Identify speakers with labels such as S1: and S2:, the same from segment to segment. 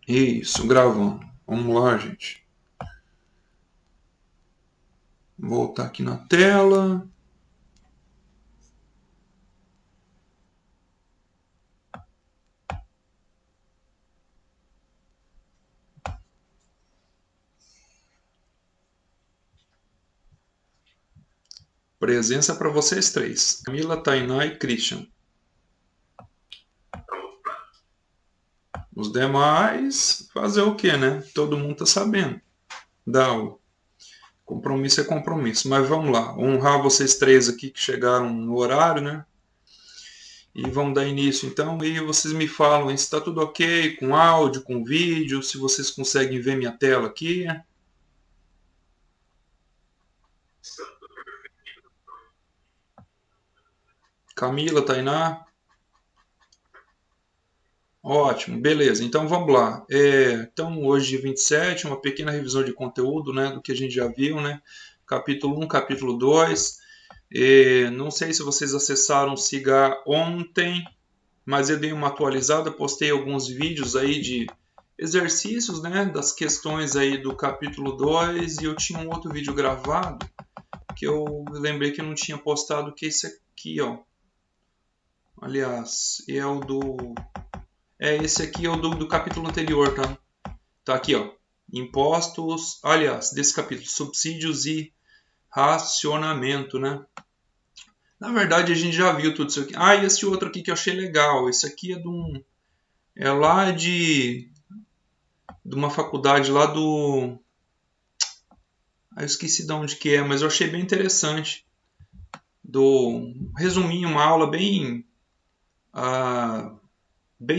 S1: Isso, gravando. Vamos lá, gente. Vou voltar aqui na tela. Presença para vocês três: Camila, Tainá e Christian. Os demais, fazer o que, né? Todo mundo tá sabendo. Dá o compromisso é compromisso. Mas vamos lá, honrar vocês três aqui que chegaram no horário, né? E vamos dar início então. E vocês me falam se está tudo ok com áudio, com vídeo, se vocês conseguem ver minha tela aqui. Camila, Tainá. Ótimo, beleza. Então vamos lá. Então hoje, dia 27, uma pequena revisão de conteúdo, né, do que a gente já viu, né? Capítulo 1, capítulo 2. Não sei se vocês acessaram o Siga ontem, mas eu dei uma atualizada, postei alguns vídeos aí de exercícios, né, das questões aí do capítulo 2 e eu tinha um outro vídeo gravado que eu lembrei que eu não tinha postado, que é esse aqui, ó. Aliás, esse aqui é o do capítulo anterior, tá? Tá aqui, ó. Impostos, aliás, desse capítulo, subsídios e racionamento, né? Na verdade, a gente já viu tudo isso aqui. Ah, e esse outro aqui que eu achei legal. Esse aqui é lá de uma faculdade lá do... Ah, eu esqueci de onde que é, mas eu achei bem interessante. Resuminho, uma aula bem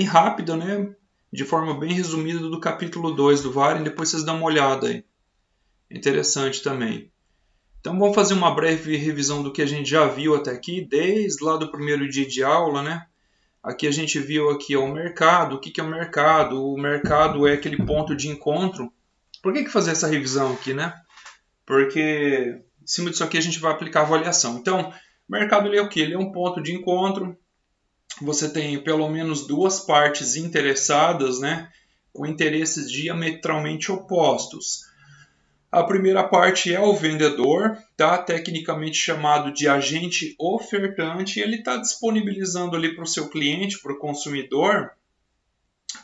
S1: rápida, né? De forma bem resumida do capítulo 2 do Varen, depois vocês dão uma olhada aí. Interessante também. Então vamos fazer uma breve revisão do que a gente já viu até aqui, desde lá do primeiro dia de aula, né? Aqui a gente viu aqui o mercado. O que é o mercado? O mercado é aquele ponto de encontro. Por que fazer essa revisão aqui, né? Porque em cima disso aqui a gente vai aplicar a avaliação. Então, o mercado ele é o quê? Ele é um ponto de encontro. Você tem pelo menos duas partes interessadas, né? Com interesses diametralmente opostos. A primeira parte é o vendedor, tá? Tecnicamente chamado de agente ofertante. Ele está disponibilizando ali para o seu cliente, para o consumidor,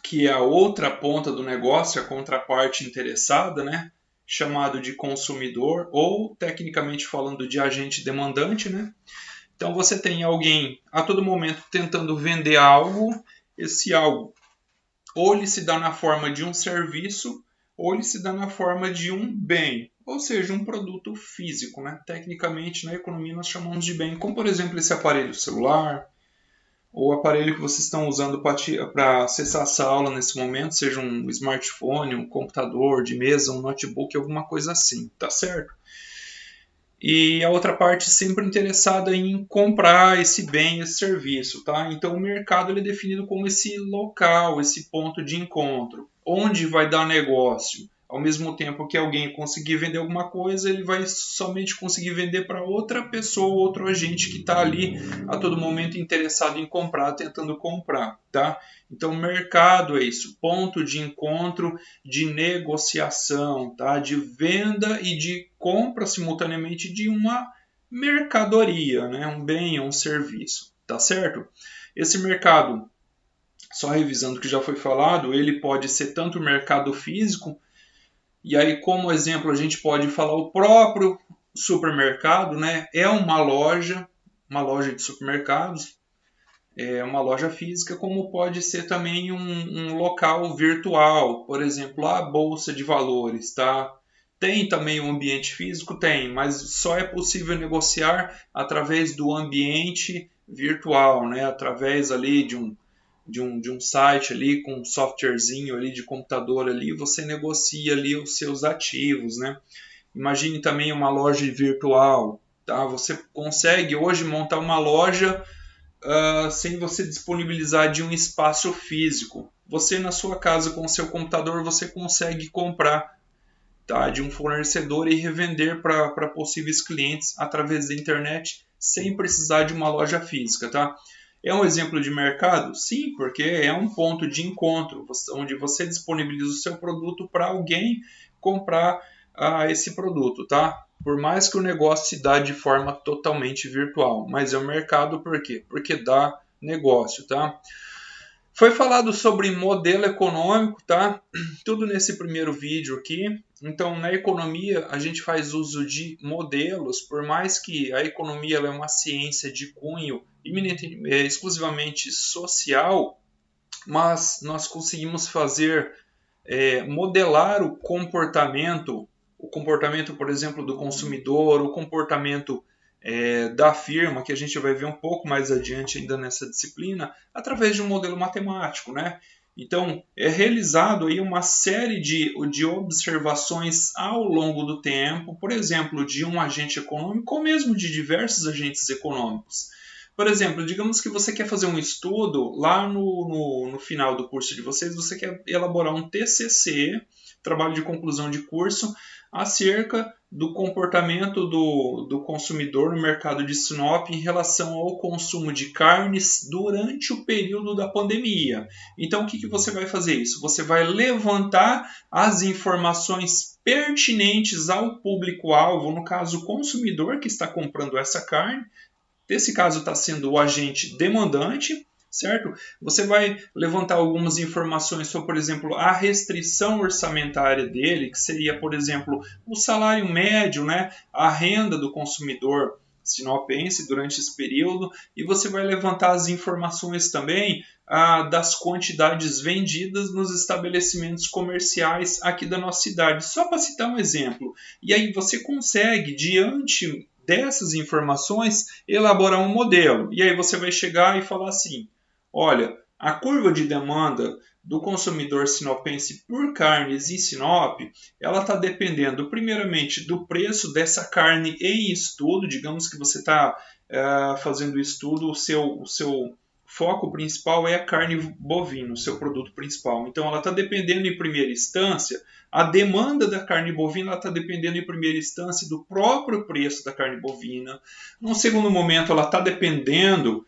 S1: que é a outra ponta do negócio, a contraparte interessada, né? Chamado de consumidor ou, tecnicamente falando, de agente demandante, né? Então você tem alguém a todo momento tentando vender algo, esse algo ou ele se dá na forma de um serviço ou ele se dá na forma de um bem, ou seja, um produto físico, né? Tecnicamente, na economia nós chamamos de bem, como por exemplo esse aparelho celular, ou o aparelho que vocês estão usando para acessar essa aula nesse momento, seja um smartphone, um computador de mesa, um notebook, alguma coisa assim, tá certo? E a outra parte sempre interessada em comprar esse bem, esse serviço, tá? Então o mercado ele é definido como esse local, esse ponto de encontro, onde vai dar negócio. Ao mesmo tempo que alguém conseguir vender alguma coisa, ele vai somente conseguir vender para outra pessoa, outro agente que está ali a todo momento interessado em comprar, tentando comprar, tá? Então, o mercado é isso, ponto de encontro, de negociação, tá? De venda e de compra simultaneamente de uma mercadoria, né? Um bem ou um serviço, tá certo? Esse mercado, só revisando o que já foi falado, ele pode ser tanto mercado físico, e aí como exemplo a gente pode falar o próprio supermercado, né? É uma loja de supermercados, é uma loja física, como pode ser também um local virtual, por exemplo, a bolsa de valores, tá? Tem também um ambiente físico? Tem, mas só é possível negociar através do ambiente virtual, né? Através ali de um site ali com um softwarezinho ali de computador ali, você negocia ali os seus ativos, né? Imagine também uma loja virtual, tá? Você consegue hoje montar uma loja sem você disponibilizar de um espaço físico. Você na sua casa com o seu computador você consegue comprar, tá, de um fornecedor e revender para possíveis clientes através da internet sem precisar de uma loja física, tá? É um exemplo de mercado? Sim, porque é um ponto de encontro, onde você disponibiliza o seu produto para alguém comprar esse produto, tá? Por mais que o negócio se dá de forma totalmente virtual, mas é um mercado por quê? Porque dá negócio, tá? Foi falado sobre modelo econômico, tá? Tudo nesse primeiro vídeo aqui. Então, na economia, a gente faz uso de modelos, por mais que a economia ela é uma ciência de cunho exclusivamente social, mas nós conseguimos fazer, modelar o comportamento, por exemplo, do consumidor, o comportamento da firma, que a gente vai ver um pouco mais adiante ainda nessa disciplina, através de um modelo matemático, né? Então, é realizado aí uma série de observações ao longo do tempo, por exemplo, de um agente econômico ou mesmo de diversos agentes econômicos. Por exemplo, digamos que você quer fazer um estudo, lá no final do curso de vocês, você quer elaborar um TCC, trabalho de conclusão de curso, acerca do comportamento do consumidor no mercado de Sinop em relação ao consumo de carnes durante o período da pandemia. Então, o que você vai fazer isso? Você vai levantar as informações pertinentes ao público-alvo, no caso, o consumidor que está comprando essa carne. Nesse caso, está sendo o agente demandante, certo? Você vai levantar algumas informações sobre, por exemplo, a restrição orçamentária dele, que seria, por exemplo, o salário médio, né? A renda do consumidor sinopense durante esse período, e você vai levantar as informações também das quantidades vendidas nos estabelecimentos comerciais aqui da nossa cidade, só para citar um exemplo. E aí você consegue, diante dessas informações, elaborar um modelo. E aí você vai chegar e falar assim: olha, a curva de demanda do consumidor sinopense por carnes em Sinop, ela está dependendo primeiramente do preço dessa carne em estudo. Digamos que você está fazendo o estudo, o seu foco principal é a carne bovina, o seu produto principal. Então ela está dependendo em primeira instância, a demanda da carne bovina está dependendo em primeira instância do próprio preço da carne bovina. Num segundo momento, ela está dependendo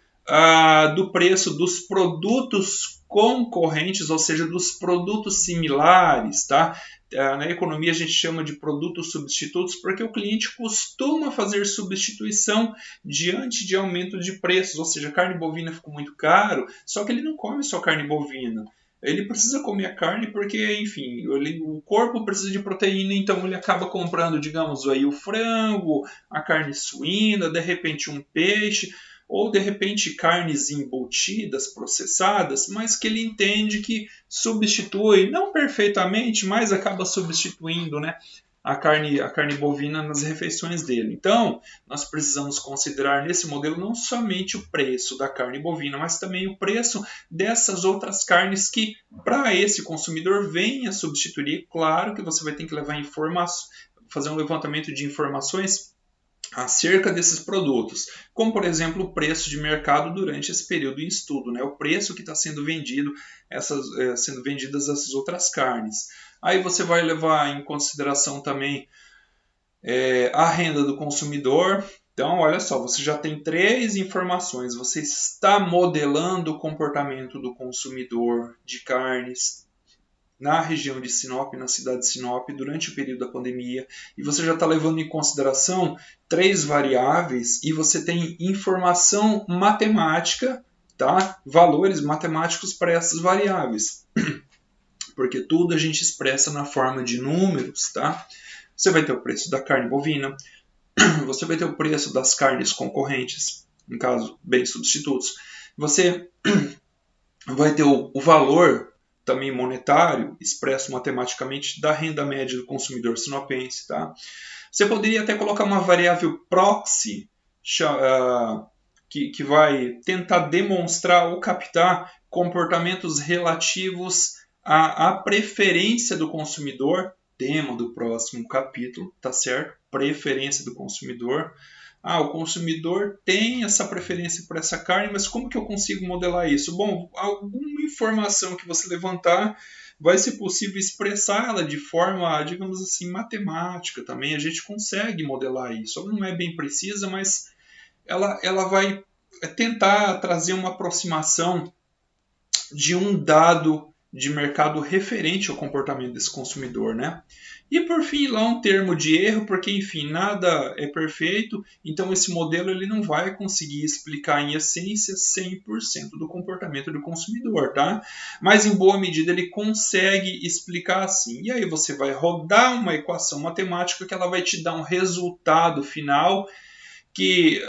S1: do preço dos produtos concorrentes, ou seja, dos produtos similares, tá? Na economia a gente chama de produtos substitutos porque o cliente costuma fazer substituição diante de aumento de preços, ou seja, a carne bovina ficou muito caro, só que ele não come só carne bovina. Ele precisa comer a carne porque, enfim, o corpo precisa de proteína, então ele acaba comprando, digamos, aí o frango, a carne suína, de repente um peixe, ou de repente carnes embutidas, processadas, mas que ele entende que substitui, não perfeitamente, mas acaba substituindo, né, a carne bovina nas refeições dele. Então, nós precisamos considerar nesse modelo não somente o preço da carne bovina, mas também o preço dessas outras carnes que, para esse consumidor, venha substituir. Claro que você vai ter que fazer um levantamento de informações acerca desses produtos, como por exemplo o preço de mercado durante esse período em estudo, né? O preço que está sendo vendido, sendo vendidas essas outras carnes. Aí você vai levar em consideração também a renda do consumidor. Então, olha só, você já tem 3 informações. Você está modelando o comportamento do consumidor de carnes na região de Sinop, na cidade de Sinop, durante o período da pandemia, e você já está levando em consideração 3 variáveis e você tem informação matemática, tá? Valores matemáticos para essas variáveis, porque tudo a gente expressa na forma de números, tá? Você vai ter o preço da carne bovina, você vai ter o preço das carnes concorrentes, no caso, bens substitutos, você vai ter o valor também monetário, expresso matematicamente, da renda média do consumidor sinopense. Tá? Você poderia até colocar uma variável proxy, que vai tentar demonstrar ou captar comportamentos relativos à preferência do consumidor, tema do próximo capítulo, tá certo? Preferência do consumidor. O consumidor tem essa preferência por essa carne, mas como que eu consigo modelar isso? Bom, alguma informação que você levantar, vai ser possível expressá-la de forma, digamos assim, matemática também. A gente consegue modelar isso. Ela não é bem precisa, mas ela vai tentar trazer uma aproximação de um dado de mercado referente ao comportamento desse consumidor, né? E por fim, lá um termo de erro, porque enfim, nada é perfeito, então esse modelo ele não vai conseguir explicar em essência 100% do comportamento do consumidor, tá? Mas em boa medida ele consegue explicar assim. E aí você vai rodar uma equação matemática que ela vai te dar um resultado final que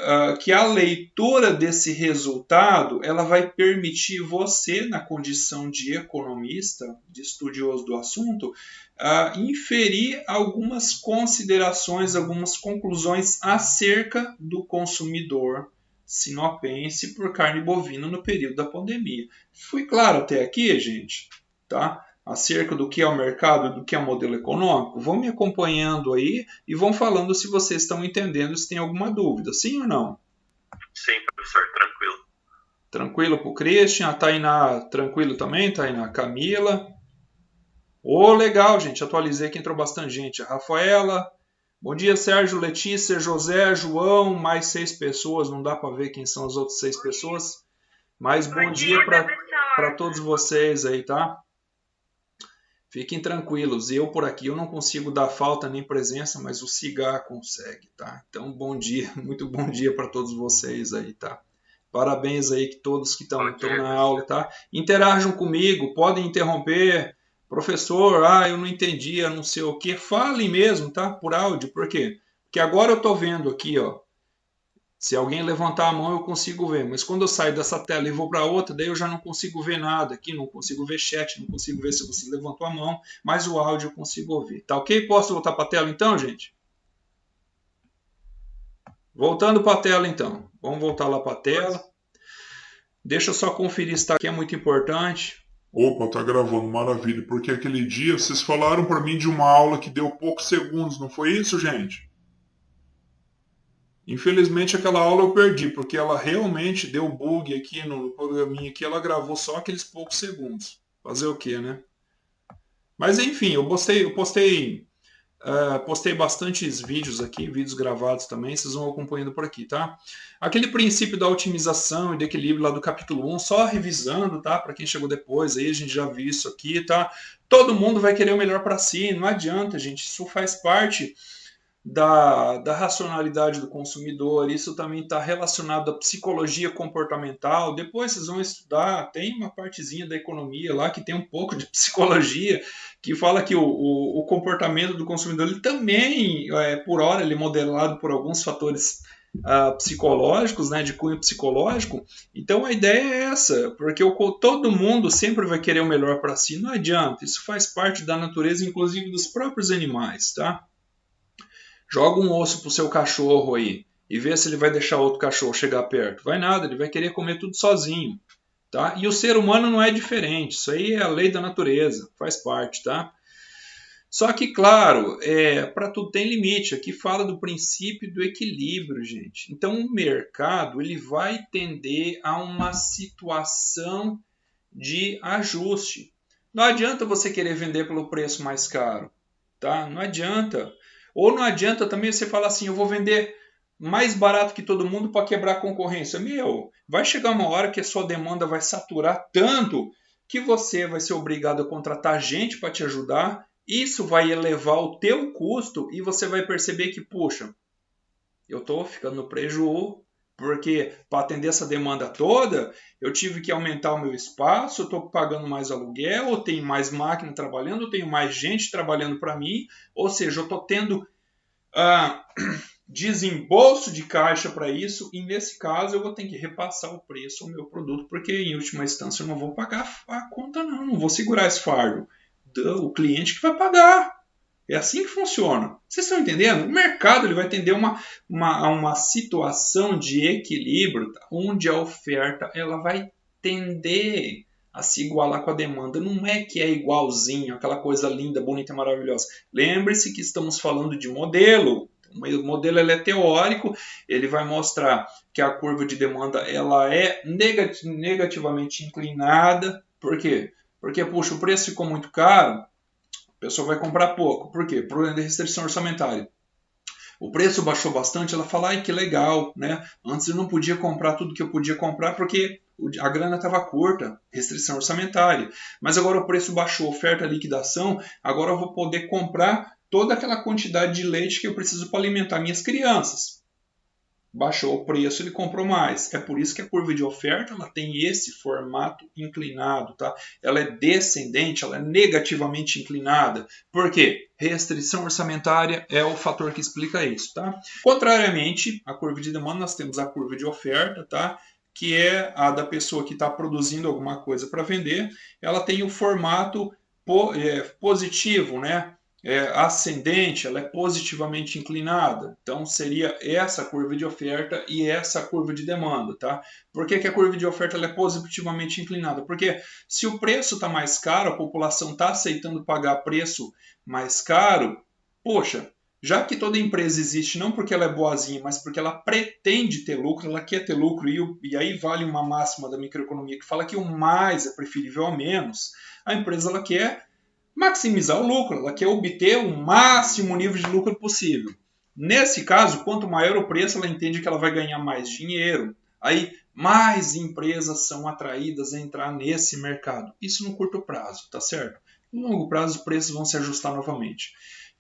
S1: a leitura desse resultado ela vai permitir você, na condição de economista, de estudioso do assunto, inferir algumas considerações, algumas conclusões acerca do consumidor sinopense por carne bovina no período da pandemia. Fui claro até aqui, gente? Tá? Acerca do que é o mercado, do que é o modelo econômico, vão me acompanhando aí e vão falando se vocês estão entendendo, se tem alguma dúvida, sim ou não?
S2: Sim, professor, tranquilo.
S1: Tranquilo pro Christian, a Tainá tranquilo também, Tainá, Camila. Legal, gente, atualizei que entrou bastante gente. A Rafaela, bom dia, Sérgio, Letícia, José, João, mais 6 pessoas, não dá para ver quem são as outras 6 pessoas, mas bom dia para todos vocês aí, tá? Fiquem tranquilos, eu por aqui eu não consigo dar falta nem presença, mas o Cigar consegue, tá? Então, bom dia, muito bom dia para todos vocês aí, tá? Parabéns aí que todos que estão na aula, tá? Interajam comigo, podem interromper. Professor, eu não entendi, eu não sei o que. Falem mesmo, tá? Por áudio, por quê? Porque agora eu tô vendo aqui, ó. Se alguém levantar a mão, eu consigo ver. Mas quando eu saio dessa tela e vou para outra, daí eu já não consigo ver nada aqui, não consigo ver chat, não consigo ver se você levantou a mão, mas o áudio eu consigo ouvir. Tá ok? Posso voltar para a tela então, gente? Voltando para a tela então. Vamos voltar lá para a tela. Deixa eu só conferir se está aqui, é muito importante.
S3: Opa, tá gravando, maravilha. Porque aquele dia vocês falaram para mim de uma aula que deu poucos segundos, não foi isso, gente? Infelizmente aquela aula eu perdi, porque ela realmente deu bug aqui no programinha aqui, ela gravou só aqueles poucos segundos. Fazer o quê, né? Mas enfim, eu postei bastantes vídeos aqui, vídeos gravados também, vocês vão acompanhando por aqui, tá? Aquele princípio da otimização e do equilíbrio lá do capítulo 1, só revisando, tá? Para quem chegou depois, aí a gente já viu isso aqui, tá? Todo mundo vai querer o melhor para si, não adianta, gente, isso faz parte da racionalidade do consumidor, isso também está relacionado à psicologia comportamental. Depois vocês vão estudar, tem uma partezinha da economia lá que tem um pouco de psicologia, que fala que o comportamento do consumidor ele também, por hora, ele é modelado por alguns fatores psicológicos, né, de cunho psicológico. Então a ideia é essa, porque todo mundo sempre vai querer o melhor para si, não adianta, isso faz parte da natureza, inclusive dos próprios animais, tá? Joga um osso pro seu cachorro aí e vê se ele vai deixar outro cachorro chegar perto. Vai nada, ele vai querer comer tudo sozinho, tá? E o ser humano não é diferente, isso aí é a lei da natureza, faz parte, tá? Só que, claro, para tudo tem limite. Aqui fala do princípio do equilíbrio, gente. Então, o mercado ele vai tender a uma situação de ajuste. Não adianta você querer vender pelo preço mais caro, tá? Não adianta. Ou não adianta também você falar assim, eu vou vender mais barato que todo mundo para quebrar a concorrência. Vai chegar uma hora que a sua demanda vai saturar tanto que você vai ser obrigado a contratar gente para te ajudar. Isso vai elevar o teu custo e você vai perceber que, puxa, eu estou ficando no prejuízo, porque para atender essa demanda toda, eu tive que aumentar o meu espaço, eu estou pagando mais aluguel, eu tenho mais máquina trabalhando, eu tenho mais gente trabalhando para mim, ou seja, eu estou tendo desembolso de caixa para isso, e nesse caso eu vou ter que repassar o preço ao meu produto, porque em última instância eu não vou pagar a conta não vou segurar esse fardo. O cliente que vai pagar. É assim que funciona. Vocês estão entendendo? O mercado ele vai tender a uma situação de equilíbrio onde a oferta ela vai tender a se igualar com a demanda. Não é que é igualzinho, aquela coisa linda, bonita, maravilhosa. Lembre-se que estamos falando de modelo. O modelo ele é teórico, ele vai mostrar que a curva de demanda ela é negativamente inclinada. Por quê? Porque, puxa, o preço ficou muito caro, a pessoa vai comprar pouco. Por quê? Problema de restrição orçamentária.
S1: O preço baixou bastante, ela fala, ai que legal, né? Antes eu não podia comprar tudo que eu podia comprar porque a grana estava curta, restrição orçamentária. Mas agora o preço baixou, oferta, liquidação, agora eu vou poder comprar toda aquela quantidade de leite que eu preciso para alimentar minhas crianças. Baixou o preço, ele comprou mais. É por isso que a curva de oferta ela tem esse formato inclinado, tá? Ela é descendente, ela é negativamente inclinada. Por quê? Restrição orçamentária é o fator que explica isso, tá? Contrariamente à curva de demanda, nós temos a curva de oferta, tá? Que é a da pessoa que está produzindo alguma coisa para vender. Ela tem o formato positivo, né? Ascendente, ela é positivamente inclinada. Então, seria essa curva de oferta e essa curva de demanda, tá? Por que a curva de oferta ela é positivamente inclinada? Porque se o preço está mais caro, a população está aceitando pagar preço mais caro, poxa, já que toda empresa existe não porque ela é boazinha, mas porque ela pretende ter lucro, ela quer ter lucro, e aí vale uma máxima da microeconomia que fala que o mais é preferível ao menos, a empresa ela quer maximizar o lucro, ela quer obter o máximo nível de lucro possível. Nesse caso, quanto maior o preço, ela entende que ela vai ganhar mais dinheiro. Aí, mais empresas são atraídas a entrar nesse mercado. Isso no curto prazo, tá certo? No longo prazo, os preços vão se ajustar novamente.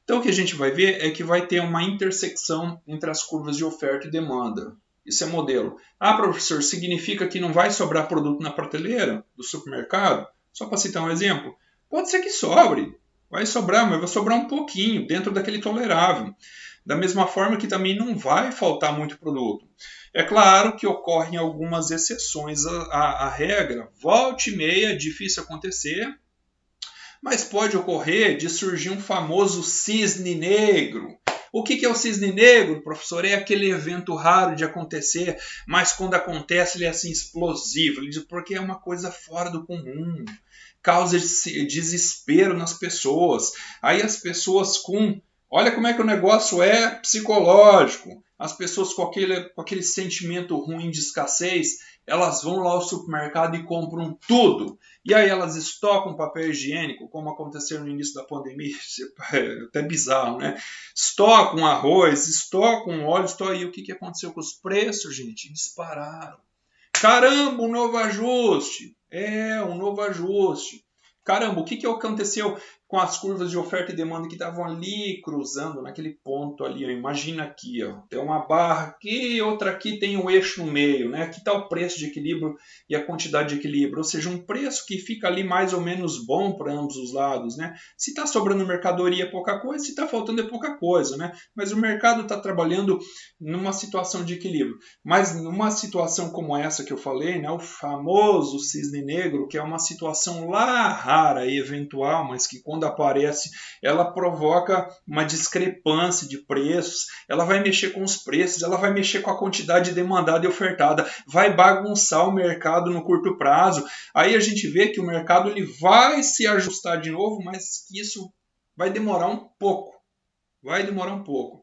S1: Então, o que a gente vai ver é que vai ter uma intersecção entre as curvas de oferta e demanda. Isso é modelo. Ah, professor, significa que não vai sobrar produto na prateleira do supermercado? Só para citar um exemplo. Pode ser que sobre, vai sobrar, mas vai sobrar um pouquinho, dentro daquele tolerável. Da mesma forma que também não vai faltar muito produto. É claro que ocorrem algumas exceções à regra, volta e meia, é difícil acontecer, mas pode ocorrer de surgir um famoso cisne negro. O que é o cisne negro, professor? É aquele evento raro de acontecer, mas quando acontece ele é assim explosivo, porque é uma coisa fora do comum. Causa desespero nas pessoas. Aí as pessoas olha como é que o negócio é psicológico. As pessoas com aquele sentimento ruim de escassez, elas vão lá ao supermercado e compram tudo. E aí elas estocam papel higiênico, como aconteceu no início da pandemia, é até bizarro, né? Estocam arroz, estocam óleo, E o que aconteceu com os preços, gente? Dispararam. Caramba, um novo ajuste. Um novo ajuste. Caramba, o que aconteceu com as curvas de oferta e demanda que estavam ali cruzando naquele ponto ali? Ó. Imagina aqui, ó, tem uma barra aqui, outra aqui tem um eixo no meio, né? Aqui está o preço de equilíbrio e a quantidade de equilíbrio, ou seja, um preço que fica ali mais ou menos bom para ambos os lados, né? Se está sobrando mercadoria é pouca coisa, se está faltando é pouca coisa, né? Mas o mercado está trabalhando numa situação de equilíbrio. Mas numa situação como essa que eu falei, né? O famoso cisne negro, que é uma situação lá rara e eventual, mas que quando aparece, ela provoca uma discrepância de preços, ela vai mexer com os preços, ela vai mexer com a quantidade demandada e ofertada, vai bagunçar o mercado no curto prazo. Aí a gente vê que o mercado ele vai se ajustar de novo, mas que isso vai demorar um pouco. Vai demorar um pouco. Não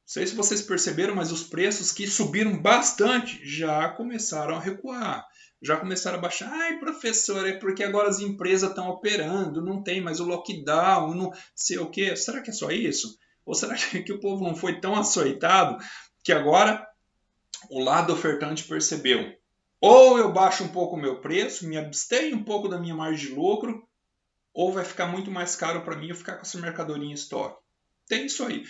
S1: sei se vocês perceberam, mas os preços que subiram bastante já começaram a recuar. Já começaram a baixar. Ai, professor, é porque agora as empresas estão operando, não tem mais o lockdown, não sei o quê. Será que é só isso? Ou será que o povo não foi tão açoitado que agora o lado ofertante percebeu? Ou eu baixo um pouco o meu preço, me abstenho um pouco da minha margem de lucro, ou vai ficar muito mais caro para mim eu ficar com essa mercadoria em estoque. Tem isso aí.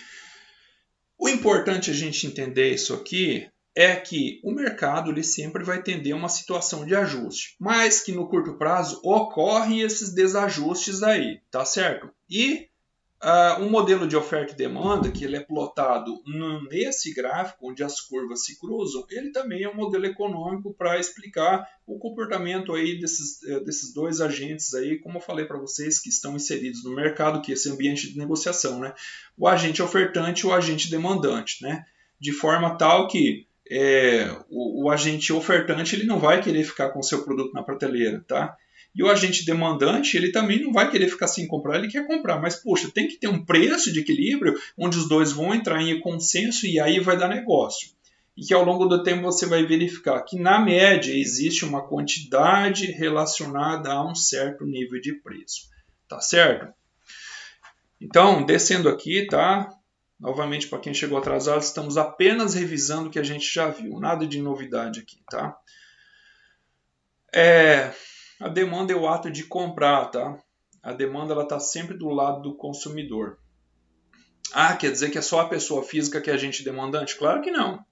S1: O importante a gente entender isso aqui é que o mercado ele sempre vai tender a uma situação de ajuste, mas que no curto prazo ocorrem esses desajustes aí, tá certo? E um modelo de oferta e demanda, que ele é plotado nesse gráfico, onde as curvas se cruzam, ele também é um modelo econômico para explicar o comportamento aí desses dois agentes aí, como eu falei para vocês, que estão inseridos no mercado, que é esse ambiente de negociação, né? O agente ofertante e o agente demandante, né? De forma tal que o agente ofertante ele não vai querer ficar com o seu produto na prateleira, tá? E o agente demandante, ele também não vai querer ficar sem comprar, ele quer comprar. Mas, poxa, tem que ter um preço de equilíbrio onde os dois vão entrar em consenso e aí vai dar negócio. E que ao longo do tempo você vai verificar que, na média, existe uma quantidade relacionada a um certo nível de preço. Tá certo? Então, descendo aqui, tá? Novamente, para quem chegou atrasado, estamos apenas revisando o que a gente já viu. Nada de novidade aqui, tá? A demanda é o ato de comprar, tá? A demanda está sempre do lado do consumidor. Ah, quer dizer que é só a pessoa física que é agente demandante? Claro que não.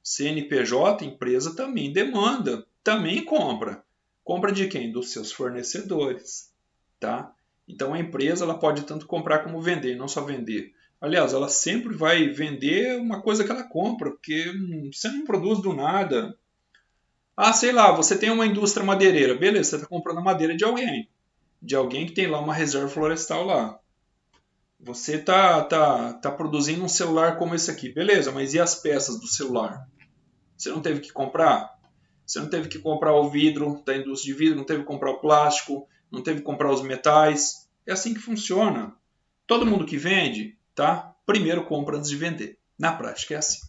S1: CNPJ, empresa, também demanda, também compra. Compra de quem? Dos seus fornecedores, tá? Então a empresa ela pode tanto comprar como vender, não só vender. Aliás, ela sempre vai vender uma coisa que ela compra, porque você não produz do nada. Ah, sei lá, você tem uma indústria madeireira, beleza, você está comprando a madeira de alguém que tem lá uma reserva florestal lá. Você tá produzindo um celular como esse aqui, beleza, mas e as peças do celular? Você não teve que comprar? Você não teve que comprar o vidro da indústria de vidro, não teve que comprar o plástico, não teve que comprar os metais. É assim que funciona. Todo mundo que vende, tá? Primeiro compra antes de vender. Na prática é assim.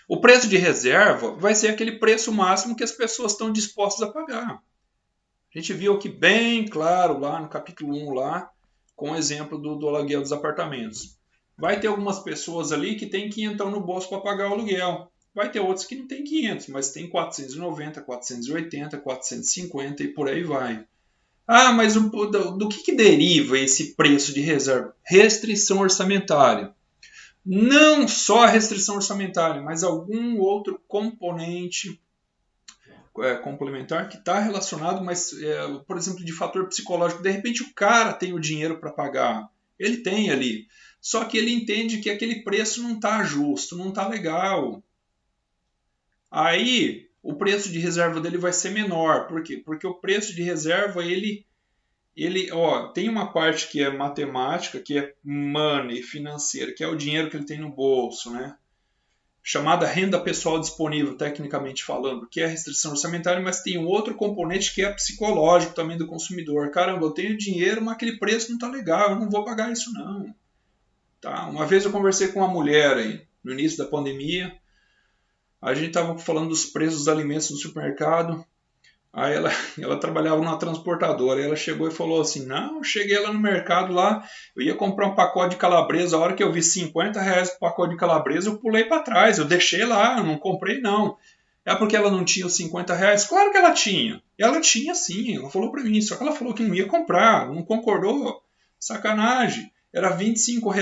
S1: O preço de reserva vai ser aquele preço máximo que as pessoas estão dispostas a pagar. A gente viu aqui bem claro lá no capítulo 1 lá, com o exemplo do aluguel dos apartamentos. Vai ter algumas pessoas ali que tem 500 no bolso para pagar o aluguel. Vai ter outros que não tem 500, mas tem 490, 480, 450 e por aí vai. Ah, mas do que deriva esse preço de reserva? Restrição orçamentária. Não só a restrição orçamentária, mas algum outro componente complementar que está relacionado, mas, por exemplo, de fator psicológico. De repente o cara tem o dinheiro para pagar. Ele tem ali. Só que ele entende que aquele preço não está justo, não está legal. Aí o preço de reserva dele vai ser menor. Por quê? Porque o preço de reserva ele tem uma parte que é matemática, que é money, financeira, que é o dinheiro que ele tem no bolso, né? Chamada renda pessoal disponível, tecnicamente falando, que é a restrição orçamentária, mas tem um outro componente que é psicológico também do consumidor. Caramba, eu tenho dinheiro, mas aquele preço não está legal, eu não vou pagar isso não. Tá? Uma vez eu conversei com uma mulher aí, no início da pandemia, a gente estava falando dos preços dos alimentos no supermercado. Aí ela trabalhava numa transportadora. Aí ela chegou e falou assim: não, eu cheguei lá no mercado lá, eu ia comprar um pacote de calabresa. A hora que eu vi R$50 o pacote de calabresa, eu pulei para trás. Eu deixei lá, eu não comprei não. É porque ela não tinha os R$50? Claro que ela tinha. Ela tinha sim, ela falou para mim. Só que ela falou que não ia comprar, não concordou. Sacanagem. Era R$25.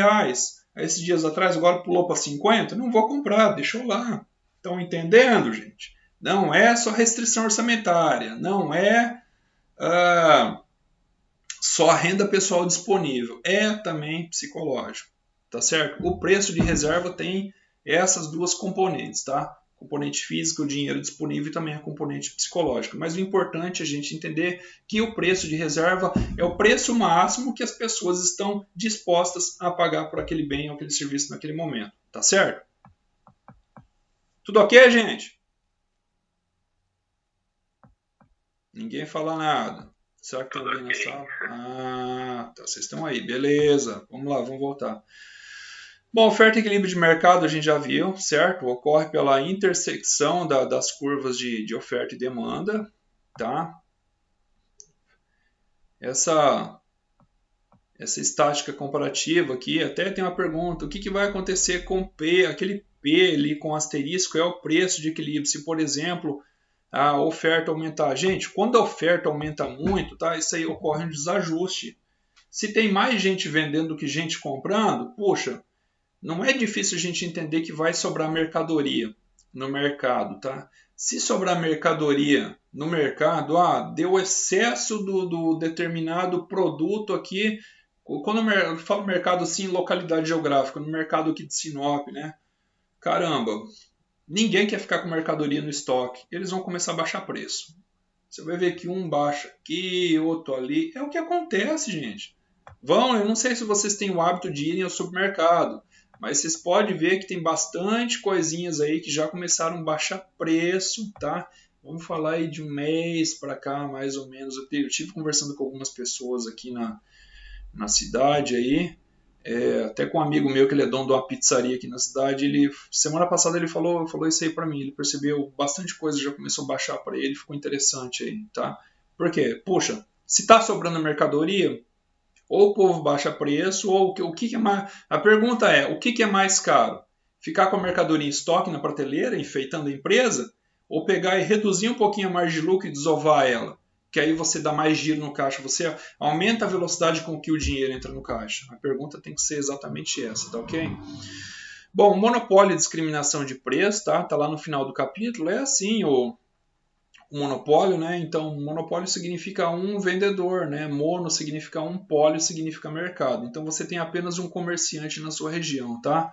S1: Aí esses dias atrás, agora pulou para 50. Não vou comprar, deixou lá. Estão entendendo, gente? Não é só restrição orçamentária, não é só a renda pessoal disponível, é também psicológico, tá certo? O preço de reserva tem essas duas componentes, tá? Componente físico, o dinheiro disponível e também a componente psicológica. Mas o importante é a gente entender que o preço de reserva é o preço máximo que as pessoas estão dispostas a pagar por aquele bem ou aquele serviço naquele momento, tá certo? Tudo ok, gente? Ninguém fala nada. Será que tem alguém na sala? Ah, tá. Vocês estão aí. Beleza. Vamos lá, vamos voltar. Bom, oferta e equilíbrio de mercado a gente já viu, certo? Ocorre pela intersecção das curvas de oferta e demanda, tá? Essa estática comparativa aqui, até tem uma pergunta: o que vai acontecer com P? Aquele P ali com asterisco é o preço de equilíbrio. Se, por exemplo, a oferta aumentar. Gente, quando a oferta aumenta muito, tá? Isso aí ocorre um desajuste. Se tem mais gente vendendo do que gente comprando, poxa, não é difícil a gente entender que vai sobrar mercadoria no mercado, tá? Se sobrar mercadoria no mercado, deu excesso do determinado produto aqui. Quando eu falo mercado assim, localidade geográfica, no mercado aqui de Sinop, né? Caramba, ninguém quer ficar com mercadoria no estoque. Eles vão começar a baixar preço. Você vai ver que um baixa aqui, outro ali. É o que acontece, gente. Eu não sei se vocês têm o hábito de irem ao supermercado, mas vocês podem ver que tem bastante coisinhas aí que já começaram a baixar preço, tá? Vamos falar aí de um mês para cá, mais ou menos. Eu estive conversando com algumas pessoas aqui na cidade aí. Até com um amigo meu que ele é dono de uma pizzaria aqui na cidade, semana passada ele falou isso aí para mim, ele percebeu bastante coisa, já começou a baixar para ele, ficou interessante aí, tá? Por quê? Poxa, se tá sobrando mercadoria, Ou o povo baixa preço, ou o que é mais... A pergunta é, o que é mais caro? Ficar com a mercadoria em estoque na prateleira, enfeitando a empresa? Ou pegar e reduzir um pouquinho a margem de lucro e desovar ela? Que aí você dá mais giro no caixa, você aumenta a velocidade com que o dinheiro entra no caixa. A pergunta tem que ser exatamente essa, tá ok? Bom, monopólio e discriminação de preço, tá? Tá lá no final do capítulo, é assim o monopólio, né? Então, monopólio significa um vendedor, né? Mono significa um, pólio significa mercado. Então, você tem apenas um comerciante na sua região, tá?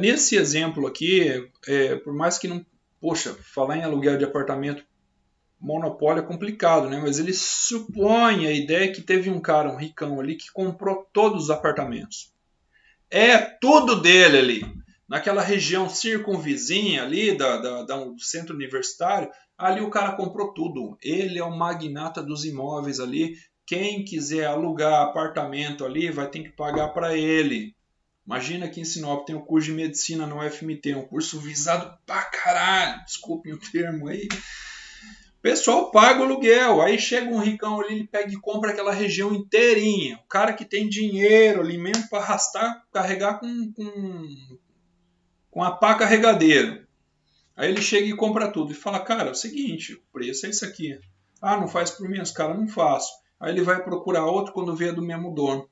S1: Nesse exemplo aqui, por mais que não... Poxa, falar em aluguel de apartamento, monopólio é complicado, né? Mas ele supõe a ideia que teve um cara, um ricão ali, que comprou todos os apartamentos. É tudo dele ali. Naquela região circunvizinha ali do centro universitário, ali o cara comprou tudo. Ele é o magnata dos imóveis ali. Quem quiser alugar apartamento ali vai ter que pagar para ele. Imagina que em Sinop tem um curso de medicina no UFMT, um curso visado pra caralho. Desculpem o termo aí. O pessoal paga o aluguel, aí chega um ricão ali, ele pega e compra aquela região inteirinha. O cara que tem dinheiro ali mesmo para arrastar, carregar com a pá carregadeira. Aí ele chega e compra tudo e fala, cara, é o seguinte, o preço é isso aqui. Ah, não faz por mim? Os caras não faço. Aí ele vai procurar outro quando vê do mesmo dono.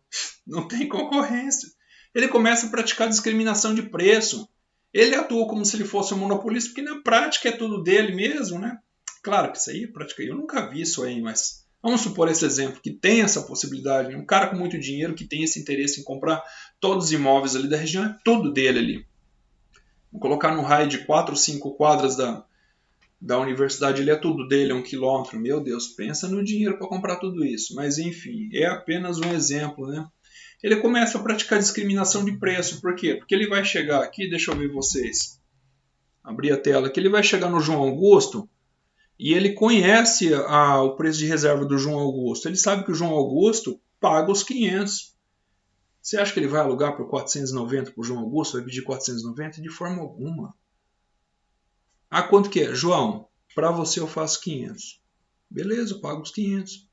S1: Não tem concorrência. Ele começa a praticar discriminação de preço. Ele atua como se ele fosse um monopolista, porque na prática é tudo dele mesmo, né? Claro que isso aí, eu nunca vi isso aí, mas vamos supor esse exemplo, que tem essa possibilidade, né? Um cara com muito dinheiro que tem esse interesse em comprar todos os imóveis ali da região, é tudo dele ali. Vou colocar no raio de 4 ou 5 quadras da universidade, ele é tudo dele, é 1 quilômetro. Meu Deus, pensa no dinheiro para comprar tudo isso. Mas enfim, é apenas um exemplo, né? Ele começa a praticar discriminação de preço, por quê? Porque ele vai chegar aqui, deixa eu ver vocês, abrir a tela aqui, ele vai chegar no João Augusto, e ele conhece o preço de reserva do João Augusto. Ele sabe que o João Augusto paga os 500. Você acha que ele vai alugar por 490 para o João Augusto? Vai pedir 490? De forma alguma. Ah, quanto que é? João, para você eu faço 500. Beleza, eu pago os 500.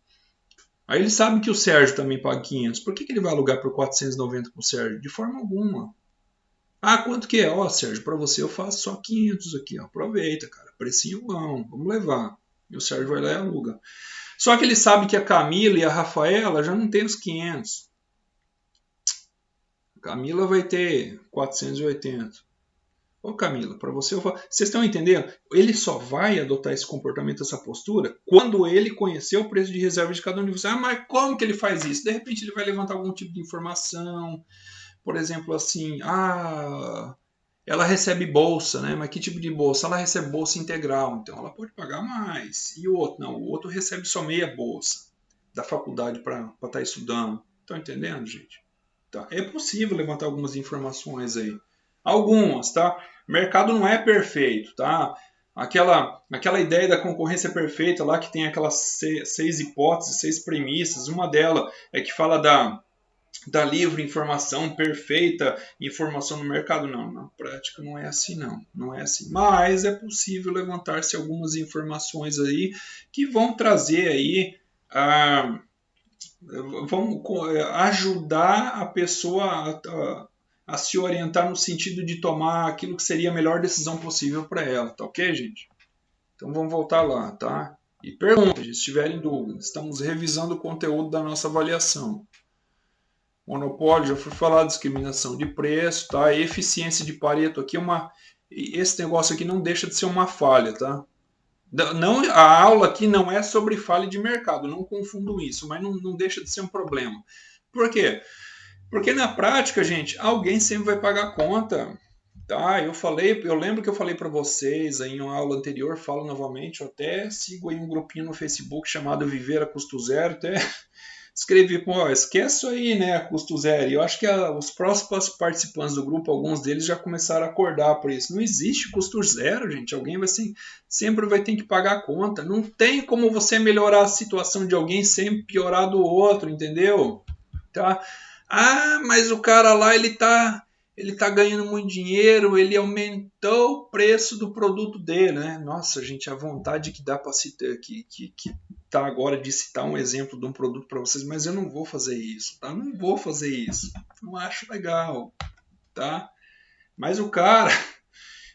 S1: Aí ele sabe que o Sérgio também paga 500. Por que ele vai alugar por 490 para o Sérgio? De forma alguma. Ah, quanto que é? Ó, Sérgio, para você eu faço só 500 aqui. Ó. Aproveita, cara. Precinho bom. Vamos levar. E o Sérgio vai lá e aluga. Só que ele sabe que a Camila e a Rafaela já não tem os 500. A Camila vai ter 480. Ô Camila, para você eu faço... Vocês estão entendendo? Ele só vai adotar esse comportamento, essa postura, quando ele conhecer o preço de reserva de cada um de vocês. Ah, mas como que ele faz isso? De repente ele vai levantar algum tipo de informação. Por exemplo, assim, ela recebe bolsa, né? Mas que tipo de bolsa? Ela recebe bolsa integral, então ela pode pagar mais. E o outro? Não, o outro recebe só meia bolsa da faculdade para estar estudando. Estão entendendo, gente? Tá. É possível levantar algumas informações aí. Algumas, tá? O mercado não é perfeito, tá? Aquela ideia da concorrência perfeita lá, que tem aquelas 6 hipóteses, 6 premissas. Uma delas é que fala da livre informação, perfeita informação no mercado. Não, na prática não é assim não. Não é assim. Mas é possível levantar-se algumas informações aí que vão trazer aí, vão ajudar a pessoa a se orientar no sentido de tomar aquilo que seria a melhor decisão possível para ela. Tá ok, gente? Então vamos voltar lá, tá? E perguntas, se tiverem dúvidas. Estamos revisando o conteúdo da nossa avaliação. Monopólio, já foi falado, discriminação de preço, tá? Eficiência de Pareto aqui esse negócio aqui não deixa de ser uma falha, tá? Não, a aula aqui não é sobre falha de mercado, não confundam isso, mas não deixa de ser um problema. Por quê? Porque na prática, gente, alguém sempre vai pagar a conta, tá? Eu lembro que eu falei para vocês aí em uma aula anterior, falo novamente, eu até sigo aí um grupinho no Facebook chamado Viver a Custo Zero, até escrevi, pô, esquece isso aí, né, a custo zero. E eu acho que os próximos participantes do grupo, alguns deles já começaram a acordar por isso. Não existe custo zero, gente. Alguém sempre vai ter que pagar a conta. Não tem como você melhorar a situação de alguém sem piorar do outro, entendeu? Tá? Ah, mas o cara lá, ele tá ganhando muito dinheiro, ele aumentou o preço do produto dele, né? Nossa, gente, a vontade que dá para se ter, que evitar agora de citar um exemplo de um produto para vocês, mas eu não vou fazer isso, tá? Não vou fazer isso. Não acho legal, tá? Mas o cara,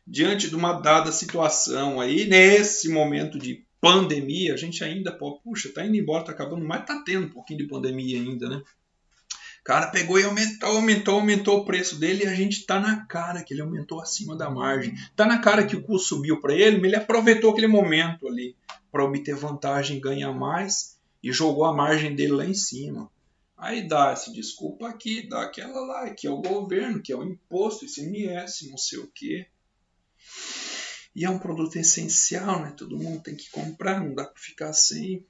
S1: diante de uma dada situação aí, nesse momento de pandemia, a gente ainda, puxa, tá indo embora, tá acabando, mas tá tendo um pouquinho de pandemia ainda, né? O cara pegou e aumentou o preço dele e a gente tá na cara que ele aumentou acima da margem. Tá na cara que o custo subiu para ele, mas ele aproveitou aquele momento ali para obter vantagem, ganhar mais e jogou a margem dele lá em cima. Aí dá essa desculpa aqui, dá aquela lá, que é o governo, que é o imposto, ICMS, não sei o quê. E é um produto essencial, né? Todo mundo tem que comprar, não dá para ficar sem.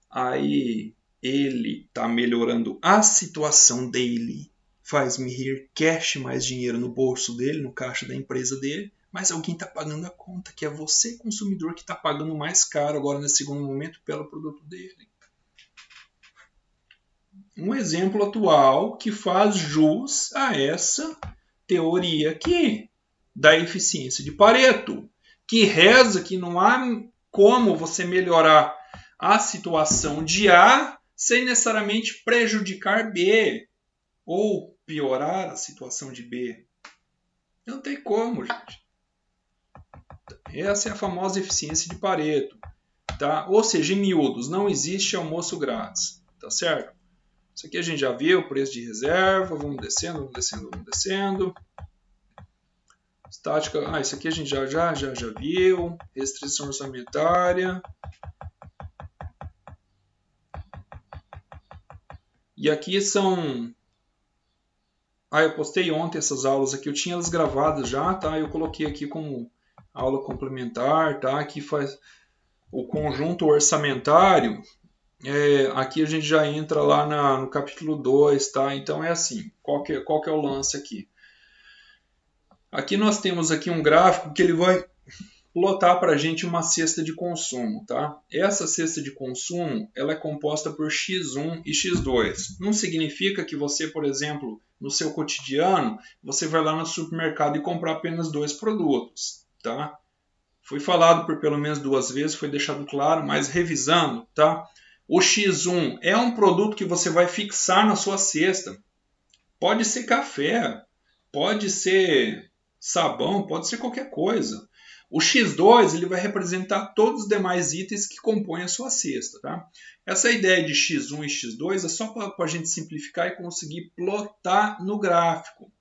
S1: Aí ele está melhorando a situação dele, faz-me rir, cash mais dinheiro no bolso dele, no caixa da empresa dele, mas alguém está pagando a conta, que é você, consumidor, que está pagando mais caro agora nesse segundo momento pelo produto dele. Um exemplo atual que faz jus a essa teoria aqui da eficiência de Pareto, que reza que não há como você melhorar a situação de A sem necessariamente prejudicar B ou piorar a situação de B. Não tem como, gente. Essa é a famosa eficiência de Pareto. Tá? Ou seja, em miúdos, não existe almoço grátis. Tá certo? Isso aqui a gente já viu, preço de reserva. Vamos descendo. Estática, isso aqui a gente já viu. Restrição orçamentária. E aqui são... eu postei ontem essas aulas aqui, eu tinha elas gravadas já, tá? Eu coloquei aqui como aula complementar, tá? Aqui faz o conjunto orçamentário. Aqui a gente já entra lá no capítulo 2, tá? Então é assim, qual que é o lance aqui? Aqui nós temos aqui um gráfico que ele vai plotar para a gente uma cesta de consumo, tá? Essa cesta de consumo, ela é composta por X1 e X2. Não significa que você, por exemplo, no seu cotidiano, você vai lá no supermercado e comprar apenas 2 produtos, tá? Foi falado por pelo menos 2 vezes, foi deixado claro, mas revisando, tá? O X1 é um produto que você vai fixar na sua cesta. Pode ser café, pode ser sabão, pode ser qualquer coisa. O X2 ele vai representar todos os demais itens que compõem a sua cesta. Tá? Essa ideia de X1 e X2 é só para a gente simplificar e conseguir plotar no gráfico.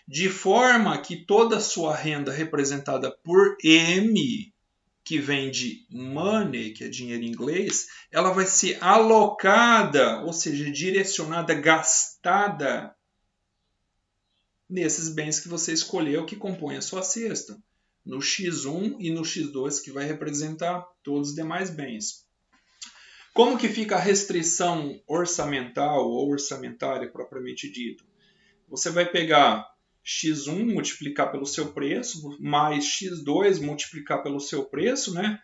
S1: De forma que toda a sua renda representada por M, que vem de money, que é dinheiro em inglês, ela vai ser alocada, ou seja, direcionada, gastada nesses bens que você escolheu que compõem a sua cesta. No X1 e no X2, que vai representar todos os demais bens. Como que fica a restrição orçamental ou orçamentária propriamente dito? Você vai pegar X1 multiplicar pelo seu preço, mais X2 multiplicar pelo seu preço, né?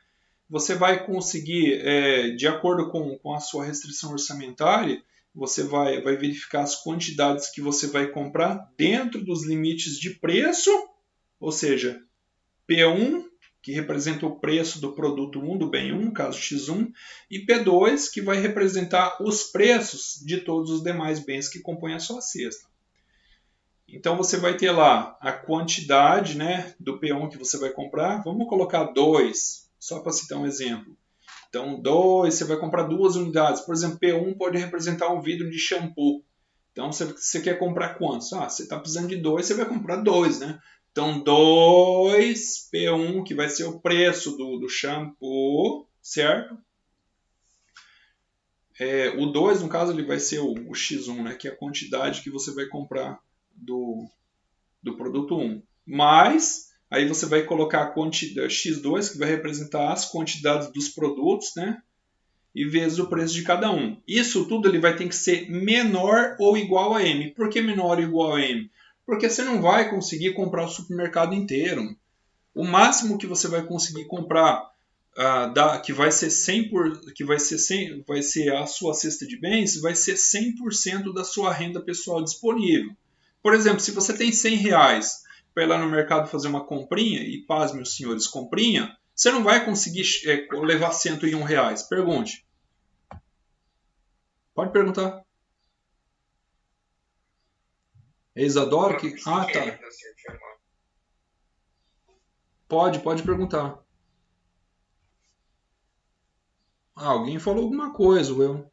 S1: Você vai conseguir, de acordo com a sua restrição orçamentária, você vai verificar as quantidades que você vai comprar dentro dos limites de preço, ou seja, P1, que representa o preço do produto 1, do bem 1, no caso X1, e P2, que vai representar os preços de todos os demais bens que compõem a sua cesta. Então você vai ter lá a quantidade, né, do P1 que você vai comprar. Vamos colocar 2, só para citar um exemplo. Então 2, você vai comprar 2 unidades. Por exemplo, P1 pode representar um vidro de shampoo. Então você quer comprar quantos? Você está precisando de 2, você vai comprar 2, né? Então 2 P1, que vai ser o preço do shampoo, certo? O 2, no caso, ele vai ser o X1, né, que é a quantidade que você vai comprar do produto 1. Mas, aí você vai colocar a quantidade X2, que vai representar as quantidades dos produtos, né, e vezes o preço de cada um. Isso tudo ele vai ter que ser menor ou igual a M. Por que menor ou igual a M? Porque você não vai conseguir comprar o supermercado inteiro. O máximo que você vai conseguir comprar, que vai ser a sua cesta de bens, vai ser 100% da sua renda pessoal disponível. Por exemplo, se você tem R$100 para ir lá no mercado fazer uma comprinha, e pasme os senhores, comprinha, Você não vai conseguir levar R$101. Pergunte. Pode perguntar. É Isadora que... Ah, tá. Pode perguntar. Ah, alguém falou alguma coisa, Will.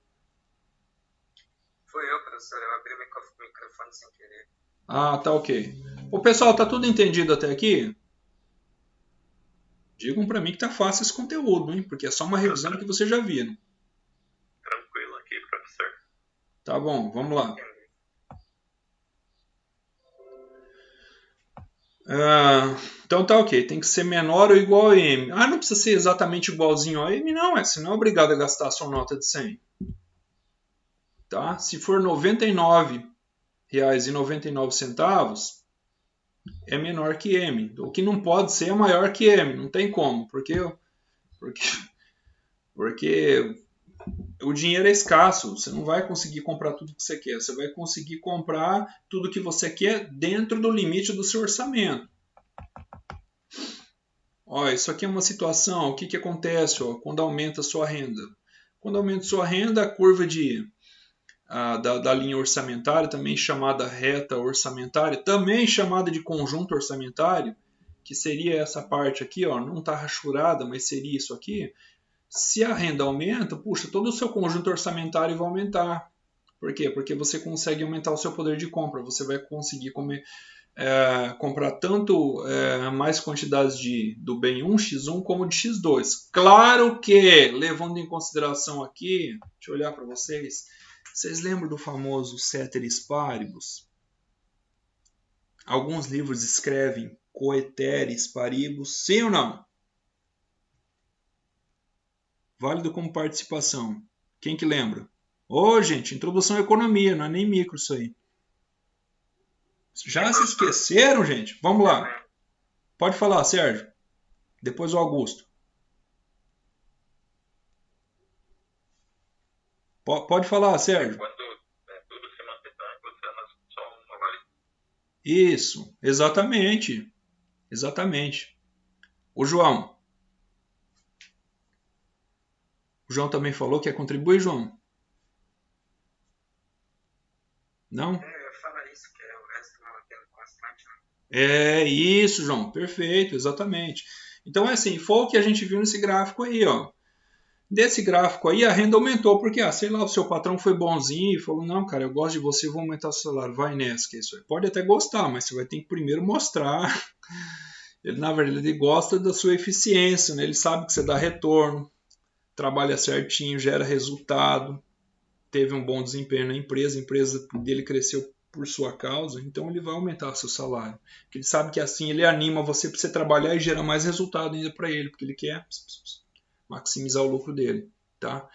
S4: Foi eu, professor. Eu abri o microfone sem querer.
S1: Ah, tá ok. O pessoal, tá tudo entendido até aqui? Digam pra mim que tá fácil esse conteúdo, hein? Porque é só uma revisão que vocês já viram.
S2: Tranquilo aqui, professor.
S1: Tá bom, vamos lá. Então tá ok, tem que ser menor ou igual a M. Ah, não precisa ser exatamente igualzinho a M, não. Você não é obrigado a gastar a sua nota de 100. Tá? Se for R$ 99,99, é menor que M. O que não pode ser é maior que M. Não tem como. Porque o dinheiro é escasso. Você não vai conseguir comprar tudo que você quer. Você vai conseguir comprar tudo que você quer dentro do limite do seu orçamento. Ó, isso aqui é uma situação. O que acontece quando aumenta a sua renda? Quando aumenta a sua renda, a curva da linha orçamentária, também chamada reta orçamentária, também chamada de conjunto orçamentário, que seria essa parte aqui, ó, não está rachurada, mas seria isso aqui. Se a renda aumenta, puxa, todo o seu conjunto orçamentário vai aumentar. Por quê? Porque você consegue aumentar o seu poder de compra. Você vai conseguir comprar tanto mais quantidades do bem 1, X1, como de X2. Claro que, levando em consideração aqui, deixa eu olhar para vocês, vocês lembram do famoso Ceteris Paribus? Alguns livros escrevem Coeteris Paribus, sim ou não? Válido como participação. Quem que lembra? Ô, gente, introdução à economia, não é nem micro isso aí. Já se esqueceram, gente? Vamos lá. Pode falar, Sérgio. Depois o Augusto. Pode falar, Sérgio.
S2: Quando tudo se mantém, você não só uma vale.
S1: Isso, exatamente. Exatamente. O João. O João também falou que quer contribuir, João? Não?
S4: Eu ia falar isso, que o resto não mantendo constante.
S1: É isso, João. Perfeito, exatamente. Então é assim, foi o que a gente viu nesse gráfico aí, ó. Desse gráfico aí, a renda aumentou, porque, sei lá, o seu patrão foi bonzinho e falou, não, cara, eu gosto de você, vou aumentar o salário, vai nessa, que é isso aí. Pode até gostar, mas você vai ter que primeiro mostrar. Ele, na verdade, ele gosta da sua eficiência, né? Ele sabe que você dá retorno, trabalha certinho, gera resultado, teve um bom desempenho na empresa, a empresa dele cresceu por sua causa, então ele vai aumentar seu salário. Porque ele sabe que assim ele anima você para você trabalhar e gerar mais resultado ainda para ele, porque ele quer maximizar o lucro dele, tá?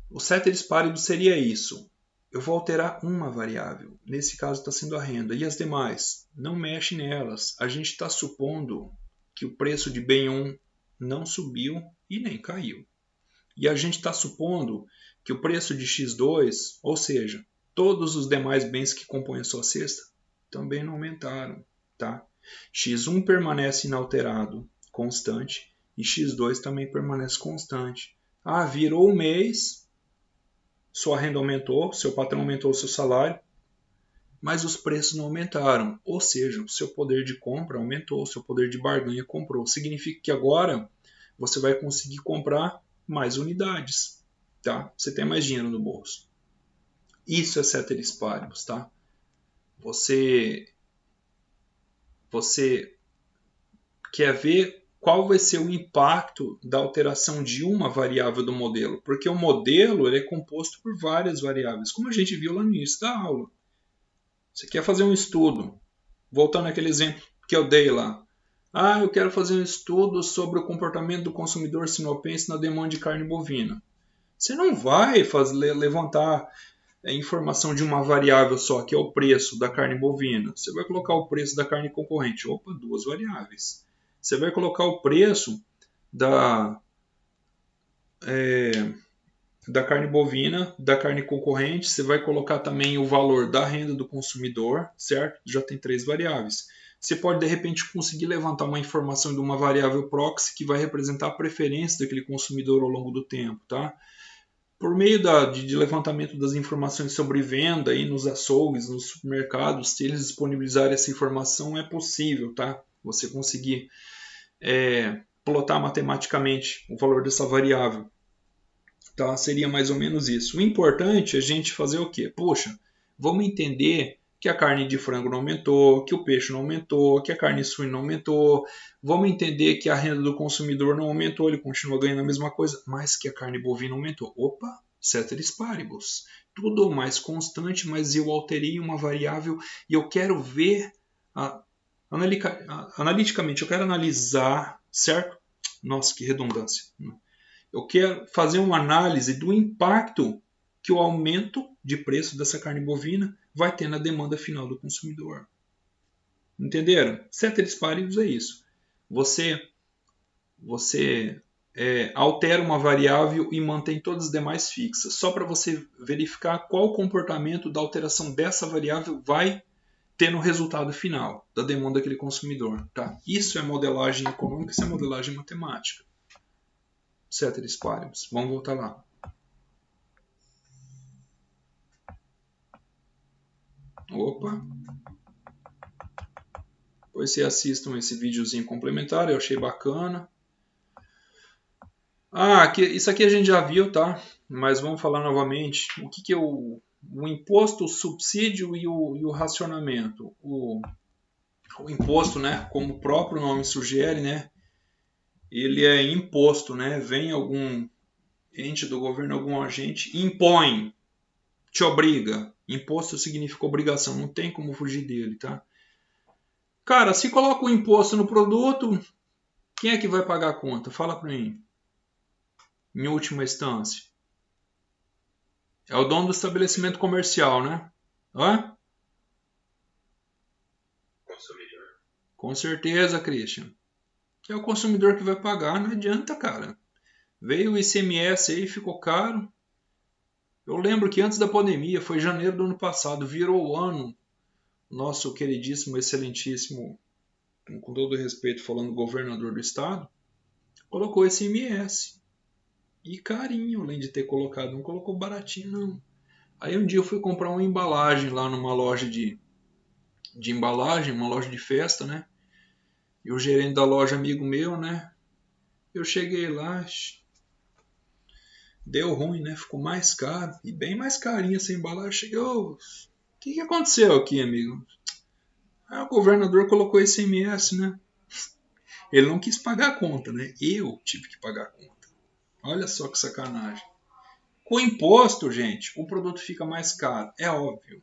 S1: O Ceteris Paribus seria isso. Eu vou alterar uma variável. Nesse caso está sendo a renda. E as demais? Não mexe nelas. A gente está supondo que o preço de bem 1 não subiu e nem caiu. E a gente está supondo que o preço de X2, ou seja, todos os demais bens que compõem a sua cesta, também não aumentaram, tá? X1 permanece inalterado, constante, e X2 também permanece constante. Ah, virou o mês, sua renda aumentou, seu patrão aumentou o seu salário, mas os preços não aumentaram. Ou seja, o seu poder de compra aumentou, o seu poder de barganha comprou. Significa que agora você vai conseguir comprar mais unidades, tá? Você tem mais dinheiro no bolso. Isso é Ceteris Paribus, tá? Você quer ver qual vai ser o impacto da alteração de uma variável do modelo, porque o modelo ele é composto por várias variáveis, como a gente viu lá no início da aula. Você quer fazer um estudo, voltando àquele exemplo que eu dei lá. Ah, eu quero fazer um estudo sobre o comportamento do consumidor sinopense na demanda de carne bovina. Você não vai levantar a informação de uma variável só, que é o preço da carne bovina. Você vai colocar o preço da carne concorrente. Opa, duas variáveis. Você vai colocar o preço da carne bovina, da carne concorrente. Você vai colocar também o valor da renda do consumidor, certo? Já tem 3 variáveis. Você pode, de repente, conseguir levantar uma informação de uma variável proxy que vai representar a preferência daquele consumidor ao longo do tempo, tá? Por meio de levantamento das informações sobre venda aí nos açougues, nos supermercados, se eles disponibilizarem essa informação, é possível, tá? Você conseguir plotar matematicamente o valor dessa variável. Tá? Seria mais ou menos isso. O importante é a gente fazer o quê? Poxa, vamos entender que a carne de frango não aumentou, que o peixe não aumentou, que a carne suína não aumentou. Vamos entender que a renda do consumidor não aumentou, ele continua ganhando a mesma coisa, mas que a carne bovina aumentou. Opa, ceteris paribus. Tudo mais constante, mas eu alterei uma variável e eu quero ver analiticamente, eu quero analisar, certo? Nossa, que redundância. Eu quero fazer uma análise do impacto que o aumento de preço dessa carne bovina vai ter na demanda final do consumidor. Entenderam? Ceteris paribus é isso. Você altera uma variável e mantém todas as demais fixas, só para você verificar qual o comportamento da alteração dessa variável vai ter no resultado final da demanda daquele consumidor. Tá? Isso é modelagem econômica, isso é modelagem matemática. Ceteris paribus. Vamos voltar lá. Opa. Depois vocês assistam esse videozinho complementar, eu achei bacana. Isso aqui a gente já viu, tá? Mas vamos falar novamente. O que é o imposto, o subsídio e o racionamento? O imposto, né? Como o próprio nome sugere, né? Ele é imposto, né? Vem algum ente do governo, algum agente, impõe, te obriga. Imposto significa obrigação, não tem como fugir dele, tá? Cara, se coloca o imposto no produto, quem é que vai pagar a conta? Fala pra mim. Em última instância. É o dono do estabelecimento comercial, né? Hã?
S2: Consumidor.
S1: Com certeza, Christian. É o consumidor que vai pagar, não adianta, cara. Veio o ICMS aí, ficou caro. Eu lembro que antes da pandemia, foi janeiro do ano passado, virou o ano. Nosso queridíssimo, excelentíssimo, com todo respeito, falando governador do estado, colocou ICMS. E carinho, além de ter colocado, não colocou baratinho, não. Aí um dia eu fui comprar uma embalagem lá numa loja de embalagem, uma loja de festa, né? E o gerente da loja, amigo meu, né? Eu cheguei lá, deu ruim, né? Ficou mais caro. E bem mais carinha essa embalagem. Cheguei, o que aconteceu aqui, amigo? O governador colocou ICMS, né? Ele não quis pagar a conta, né? Eu tive que pagar a conta. Olha só que sacanagem. Com imposto, gente, o produto fica mais caro. É óbvio.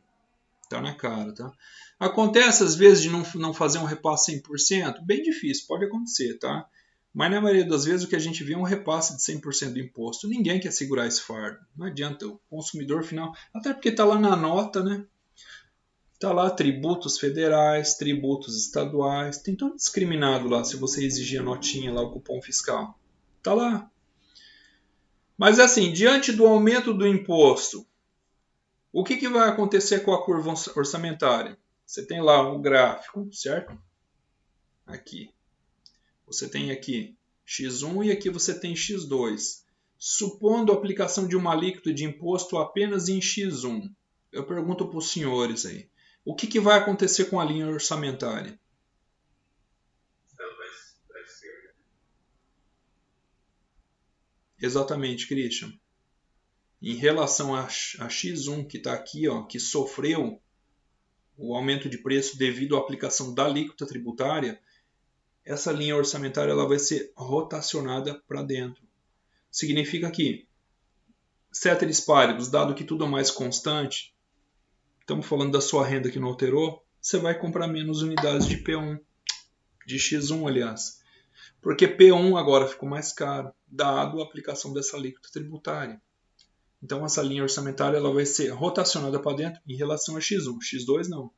S1: Tá na cara, tá? Acontece às vezes de não fazer um repasse 100%? Bem difícil, pode acontecer, tá? Mas na maioria das vezes o que a gente vê é um repasse de 100% do imposto. Ninguém quer segurar esse fardo. Não adianta, o consumidor final... Até porque tá lá na nota, né? Tá lá tributos federais, tributos estaduais. Tem tudo discriminado lá se você exigir a notinha lá, o cupom fiscal. Tá lá. Mas assim, diante do aumento do imposto, o que vai acontecer com a curva orçamentária? Você tem lá o gráfico, certo? Aqui. Você tem aqui X1 e aqui você tem X2. Supondo a aplicação de uma alíquota de imposto apenas em X1. Eu pergunto para os senhores aí. O que vai acontecer com a linha orçamentária?
S2: Vai ser.
S1: Exatamente, Christian. Em relação a X1 que está aqui, ó, que sofreu o aumento de preço devido à aplicação da alíquota tributária, essa linha orçamentária ela vai ser rotacionada para dentro. Significa que, ceteris paribus, dado que tudo é mais constante, estamos falando da sua renda que não alterou, você vai comprar menos unidades de P1, de X1, aliás. Porque P1 agora ficou mais caro, dado a aplicação dessa alíquota tributária. Então essa linha orçamentária ela vai ser rotacionada para dentro em relação a X1. X2 não.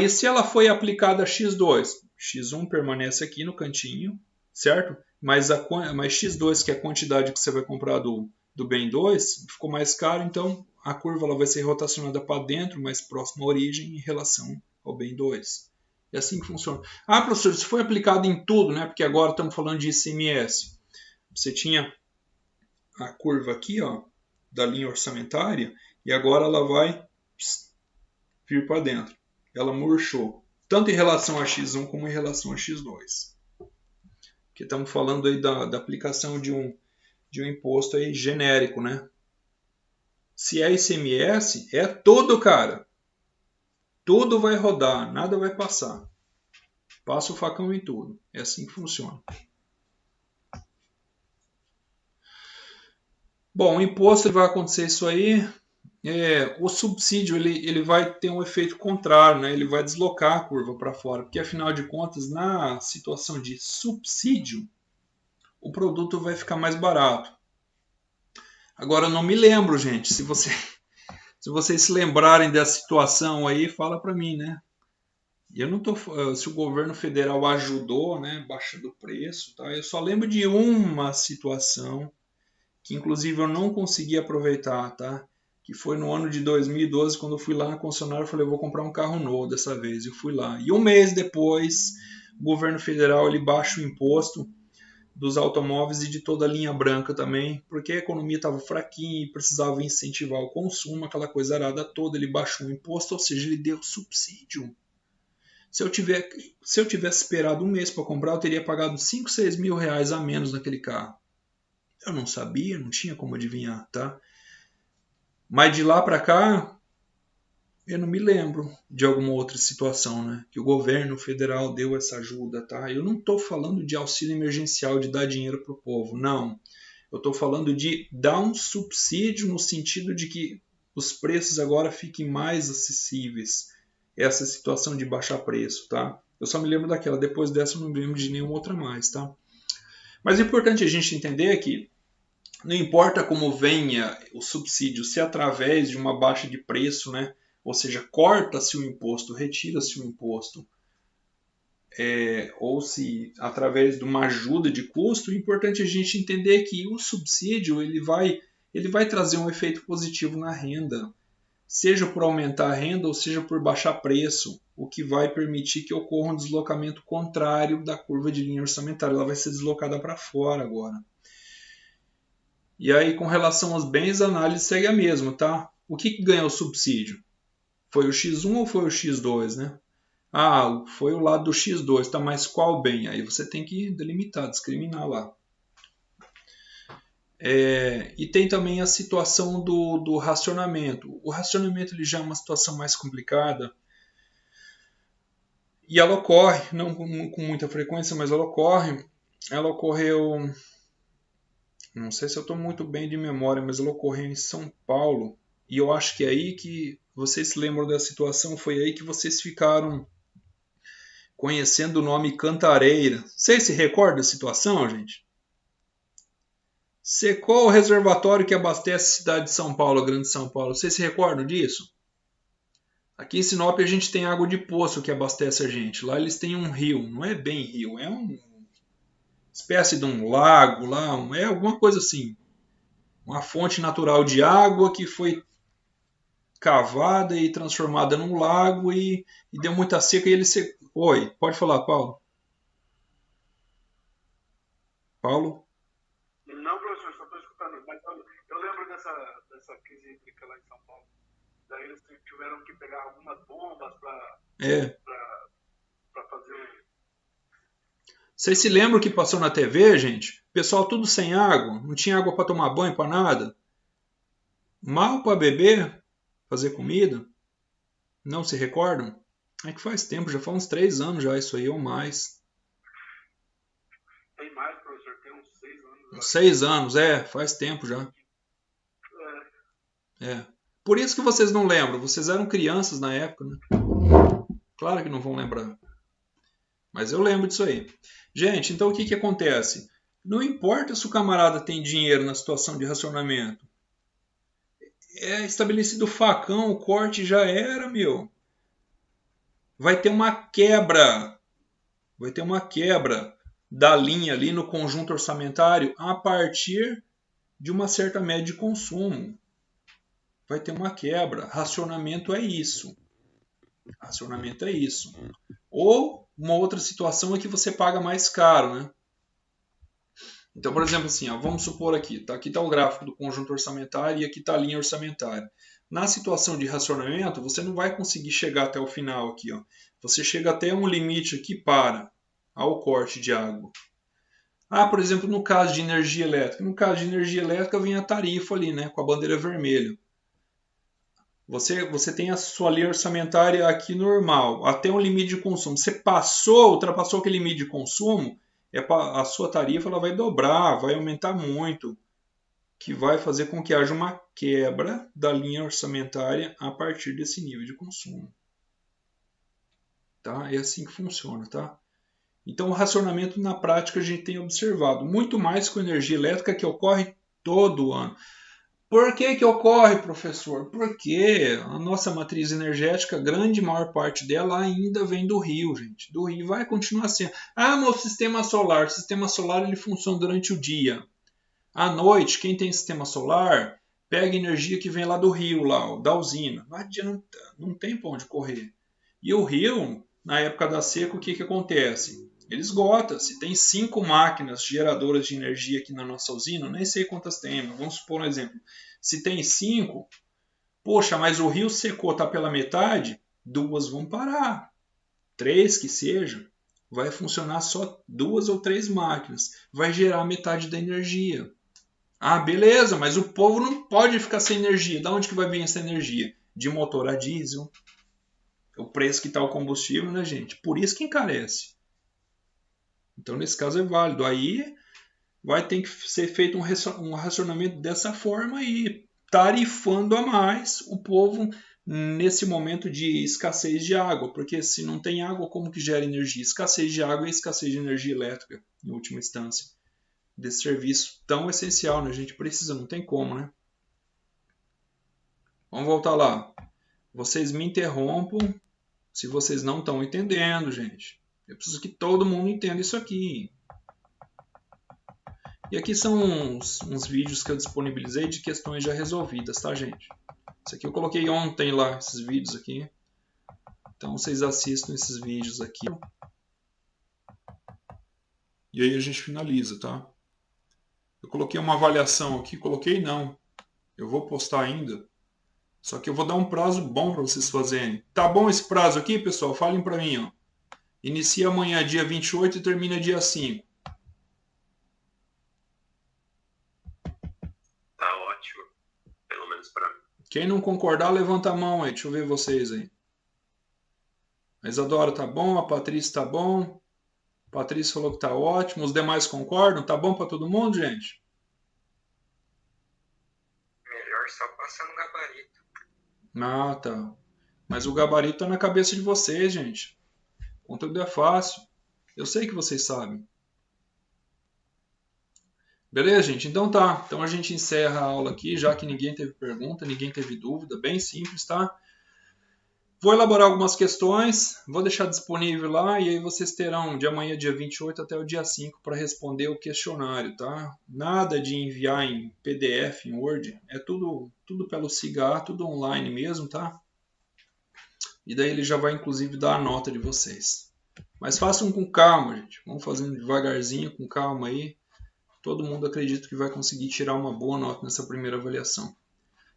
S1: E se ela foi aplicada a X2? X1 permanece aqui no cantinho, certo? Mas X2, que é a quantidade que você vai comprar do bem 2, ficou mais caro, então a curva ela vai ser rotacionada para dentro, mais próxima à origem, em relação ao bem 2. É assim que funciona. Ah, professor, isso foi aplicado em tudo, né? Porque agora estamos falando de ICMS. Você tinha a curva aqui, ó, da linha orçamentária, e agora ela vai vir para dentro. Ela murchou, tanto em relação a X1 como em relação a X2. Porque estamos falando aí da aplicação de um imposto aí genérico, né? Se é ICMS, é tudo, cara. Tudo vai rodar, nada vai passar. Passa o facão em tudo. É assim que funciona. Bom, o imposto vai acontecer isso aí. O subsídio ele vai ter um efeito contrário, né? Ele vai deslocar a curva para fora, porque afinal de contas, na situação de subsídio, o produto vai ficar mais barato. Agora, eu não me lembro, gente, se vocês se lembrarem dessa situação aí, fala para mim, né? Eu não tô, se o governo federal ajudou, né, baixando o preço, tá? Eu só lembro de uma situação que inclusive eu não consegui aproveitar, tá? Que foi no ano de 2012, quando eu fui lá na concessionária, eu falei, eu vou comprar um carro novo dessa vez. Eu fui lá. E um mês depois, o governo federal ele baixa o imposto dos automóveis e de toda a linha branca também, porque a economia estava fraquinha e precisava incentivar o consumo, aquela coisa arada toda, ele baixou o imposto, ou seja, ele deu subsídio. Se eu tivesse esperado um mês para comprar, eu teria pagado 5, 6 mil reais a menos naquele carro. Eu não sabia, não tinha como adivinhar, tá? Mas de lá para cá, eu não me lembro de alguma outra situação, né? Que o governo federal deu essa ajuda, tá? Eu não estou falando de auxílio emergencial, de dar dinheiro para o povo, não. Eu estou falando de dar um subsídio no sentido de que os preços agora fiquem mais acessíveis. Essa situação de baixar preço, tá? Eu só me lembro daquela, depois dessa eu não me lembro de nenhuma outra mais, tá? Mas é importante a gente entender que não importa como venha o subsídio, se através de uma baixa de preço, né? Ou seja, corta-se o imposto, retira-se o imposto, ou se através de uma ajuda de custo, é importante a gente entender que o subsídio ele vai trazer um efeito positivo na renda, seja por aumentar a renda ou seja por baixar preço, o que vai permitir que ocorra um deslocamento contrário da curva de linha orçamentária. Ela vai ser deslocada para fora agora. E aí, com relação aos bens, a análise segue a mesma, tá? O que ganhou o subsídio? Foi o X1 ou foi o X2, né? Ah, foi o lado do X2, tá? Mas qual bem? Aí você tem que delimitar, discriminar lá. E tem também a situação do racionamento. O racionamento ele já é uma situação mais complicada e ela ocorre, não com muita frequência, mas ela ocorre. Ela ocorreu, não sei se eu estou muito bem de memória, mas ela ocorreu em São Paulo. E eu acho que é aí que vocês se lembram da situação, foi aí que vocês ficaram conhecendo o nome Cantareira. Vocês se recordam da situação, gente? Secou o reservatório que abastece a cidade de São Paulo, a Grande São Paulo. Vocês se recordam disso? Aqui em Sinop a gente tem água de poço que abastece a gente. Lá eles têm um rio, não é bem rio, é uma espécie de um lago lá, é alguma coisa assim. Uma fonte natural de água que foi cavada e transformada num lago e deu muita seca e ele secou. Oi, pode falar, Paulo. Paulo?
S5: Não, professor, só estou escutando. Mas eu lembro dessa crise hídrica lá em São Paulo. Daí eles tiveram que pegar algumas bombas para fazer.
S1: Vocês se lembram que passou na TV, gente? Pessoal tudo sem água, não tinha água para tomar banho, para nada. Mal para beber, fazer comida. Não se recordam? É que faz tempo, já faz uns 3 anos já isso aí ou mais.
S5: Tem mais, professor, tem uns 6 anos.
S1: Uns 6 anos, faz tempo já. Por isso que vocês não lembram, vocês eram crianças na época, né? Claro que não vão lembrar. Mas eu lembro disso aí. Gente, então o que acontece? Não importa se o camarada tem dinheiro na situação de racionamento. É estabelecido o facão, o corte já era, meu. Vai ter uma quebra. Vai ter uma quebra da linha ali no conjunto orçamentário a partir de uma certa média de consumo. Vai ter uma quebra. Racionamento é isso. Racionamento é isso. Ou uma outra situação é que você paga mais caro, né? Então, por exemplo, assim, ó, vamos supor aqui está o gráfico do conjunto orçamentário e aqui está a linha orçamentária. Na situação de racionamento, você não vai conseguir chegar até o final aqui. Ó. Você chega até um limite aqui para ao corte de água. Por exemplo, no caso de energia elétrica. No caso de energia elétrica vem a tarifa ali, né, com a bandeira vermelha. Você tem a sua linha orçamentária aqui normal, até um limite de consumo. Você ultrapassou aquele limite de consumo, a sua tarifa ela vai dobrar, vai aumentar muito, que vai fazer com que haja uma quebra da linha orçamentária a partir desse nível de consumo. Tá? É assim que funciona. Tá? Então, o racionamento na prática a gente tem observado, muito mais com energia elétrica que ocorre todo ano. Por que ocorre, professor? Porque a nossa matriz energética, a grande maior parte dela ainda vem do rio, gente. Do rio vai continuar sendo. Meu sistema solar. O sistema solar ele funciona durante o dia. À noite, quem tem sistema solar, pega energia que vem lá do rio, lá, da usina. Não adianta, não tem para onde correr. E o rio, na época da seca, o que acontece? Ele esgota. Se tem 5 máquinas geradoras de energia aqui na nossa usina, nem sei quantas tem, mas vamos supor um exemplo. Se tem 5, poxa, mas o rio secou, está pela metade, 2 vão parar. 3 que seja, vai funcionar só 2 ou 3 máquinas. Vai gerar metade da energia. Beleza, mas o povo não pode ficar sem energia. Da onde que vai vir essa energia? De motor a diesel. O preço que está o combustível, né, gente? Por isso que encarece. Então, nesse caso é válido. Aí vai ter que ser feito um racionamento dessa forma aí, tarifando a mais o povo nesse momento de escassez de água. Porque se não tem água, como que gera energia? Escassez de água e escassez de energia elétrica, em última instância. Desse serviço tão essencial, né? A gente precisa, não tem como, né? Vamos voltar lá. Vocês me interrompam se vocês não estão entendendo, gente. Eu preciso que todo mundo entenda isso aqui. E aqui são uns vídeos que eu disponibilizei de questões já resolvidas, tá, gente? Isso aqui eu coloquei ontem lá, esses vídeos aqui. Então vocês assistam esses vídeos aqui. E aí a gente finaliza, tá? Eu coloquei uma avaliação aqui, eu vou postar ainda, só que eu vou dar um prazo bom para vocês fazerem. Tá bom esse prazo aqui, pessoal? Falem para mim, ó. Inicia amanhã, dia 28 e termina dia 5.
S2: Tá ótimo, pelo menos para mim.
S1: Quem não concordar, levanta a mão aí, deixa eu ver vocês aí. A Isadora tá bom, a Patrícia tá bom. Patrícia falou que tá ótimo. Os demais concordam? Tá bom para todo mundo, gente?
S4: Melhor só passando gabarito.
S1: Tá. Mas o gabarito tá na cabeça de vocês, gente. O conteúdo é fácil. Eu sei que vocês sabem. Beleza, gente? Então tá. Então a gente encerra a aula aqui, já que ninguém teve pergunta, ninguém teve dúvida. Bem simples, tá? Vou elaborar algumas questões, vou deixar disponível lá e aí vocês terão de amanhã, dia 28, até o dia 5 para responder o questionário, tá? Nada de enviar em PDF, em Word, é tudo pelo SIGA, tudo online mesmo, tá? E daí ele já vai inclusive dar a nota de vocês. Mas façam com calma, gente. Vamos fazendo devagarzinho, com calma aí. Todo mundo acredita que vai conseguir tirar uma boa nota nessa primeira avaliação.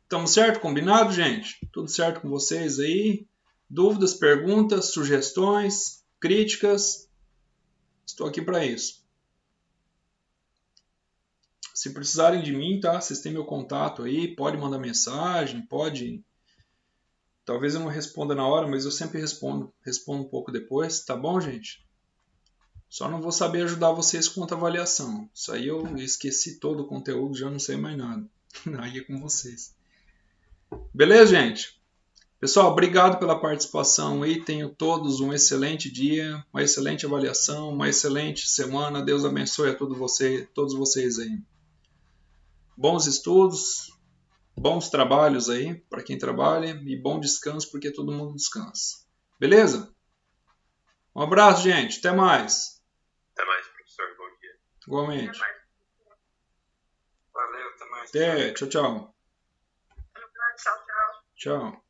S1: Estamos certo? Combinado, gente? Tudo certo com vocês aí? Dúvidas, perguntas, sugestões, críticas? Estou aqui para isso. Se precisarem de mim, tá? Vocês têm meu contato aí, pode mandar mensagem, pode... Talvez eu não responda na hora, mas eu sempre respondo um pouco depois, tá bom, gente? Só não vou saber ajudar vocês com outra avaliação. Isso aí eu esqueci todo o conteúdo, já não sei mais nada. Aí é com vocês. Beleza, gente? Pessoal, obrigado pela participação aí. Tenham todos um excelente dia, uma excelente avaliação, uma excelente semana. Deus abençoe a todos vocês aí. Bons estudos, bons trabalhos aí para quem trabalha e bom descanso porque todo mundo descansa. Beleza? Um abraço, gente. Até mais.
S2: Até mais, professor. Bom dia.
S1: Igualmente.
S4: Valeu, até mais.
S1: Até. Tchau, tchau.
S6: Tchau, tchau.
S1: Tchau.